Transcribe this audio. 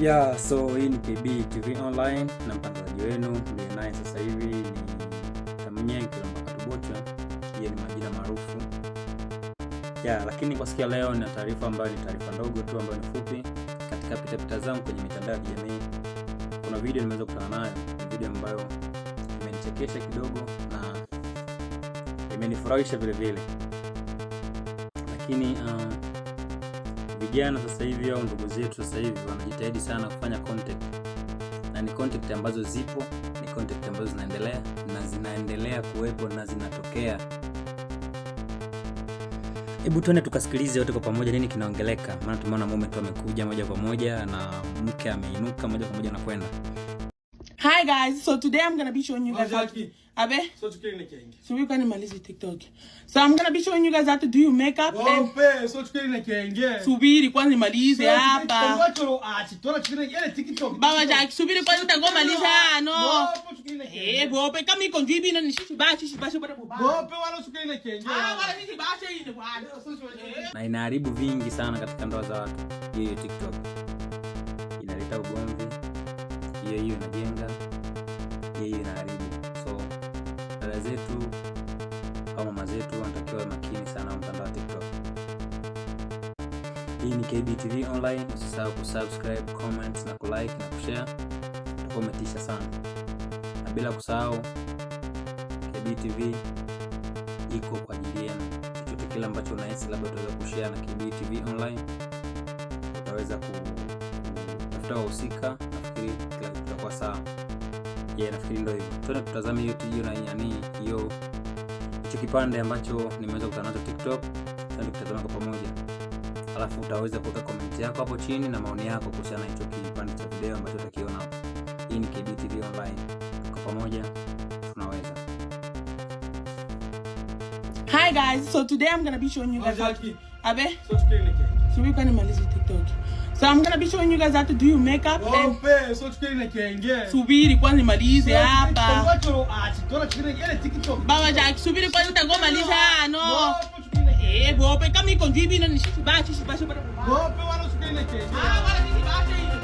Yeah, so hii ni KB TV Online na mtangazaji wenu ndiye naye sasa hivi ni Tamnyenke Makatubocha. Yeye ni majina maarufu. Yeah, lakini kwa siku ya leo na taarifa ambayo ni taarifa ndogo tu ambayo ni fupi. Katika pitapita zangu kwenye mitandao ya kijamii kuna video nimeweza kukutana nayo, video ambayo imenichekesha kidogo na imenifurahisha vile vile. Lakini vijana sasa hivi au ndugu zetu sasa hivi wanajitahidi sana kufanya content. Na ni content ambazo zipo, ni content ambazo zinaendelea kuwepo na zinatokea. Hebu tuone tukasikilize wote kwa pamoja nini kinaongeleka. Maana tumeona mume tu amekuja moja kwa moja na mke ameinuka moja kwa moja na kwenda. Hi guys, so today I'm gonna be showing you guys how to so we can maliza TikTok. So I'm gonna be showing you guys how to do your makeup and subiri kwanza nimalize hapa. Baba Jack, subiri kwanza utangomaliza no. Bope kama iko njibi na nishishi bashi bado bope wala sukiri kenye. Wala nisi bashi ile bwana. Na inaharibu vingi sana katika ndoa za watu. Hiyo TikTok inaleta ugomvi. Hiyo inajenga. Hiyo inaharibu. So dada zetu au mama zetu wanatakiwa makini sana mtandao wa TikTok. Hii ni KB TV Online. Usisahau kusubscribe, comment na kulike na kushare. Tukometisha sana. Na bila kusahau KB TV iko kwa ajili yenu. Chochote kile ambacho unahisi labda utaweza kushare na KB TV Online, utaweza kutafuta wahusika. Nafikiri kila kitu kitakuwa sawa. Nafikiri ndio hivyo. Twende tutazame hiyo hiyo kipande ambacho nimeweza kukutana nacho TikTok. Twende tutazame kwa pamoja. Alafu utaweza kuweka comment yako hapo chini na maoni yako kuhusiana na hicho kipande cha video ambacho utakiona hapo. Hii ni KB TV Online. Kwa pamoja tunaweza. Hi guys, so today I'm gonna be showing you guys so we can maliza TikTok. So I'm gonna be showing you guys how to do your makeup and subiri kwanza nimalize hapa. Baba Jack, subiri kwanza utangomaliza no. Bope kama iko njibi na nishishi bashi bado bope wala sukiri kenye. Wala nisi bashi ile.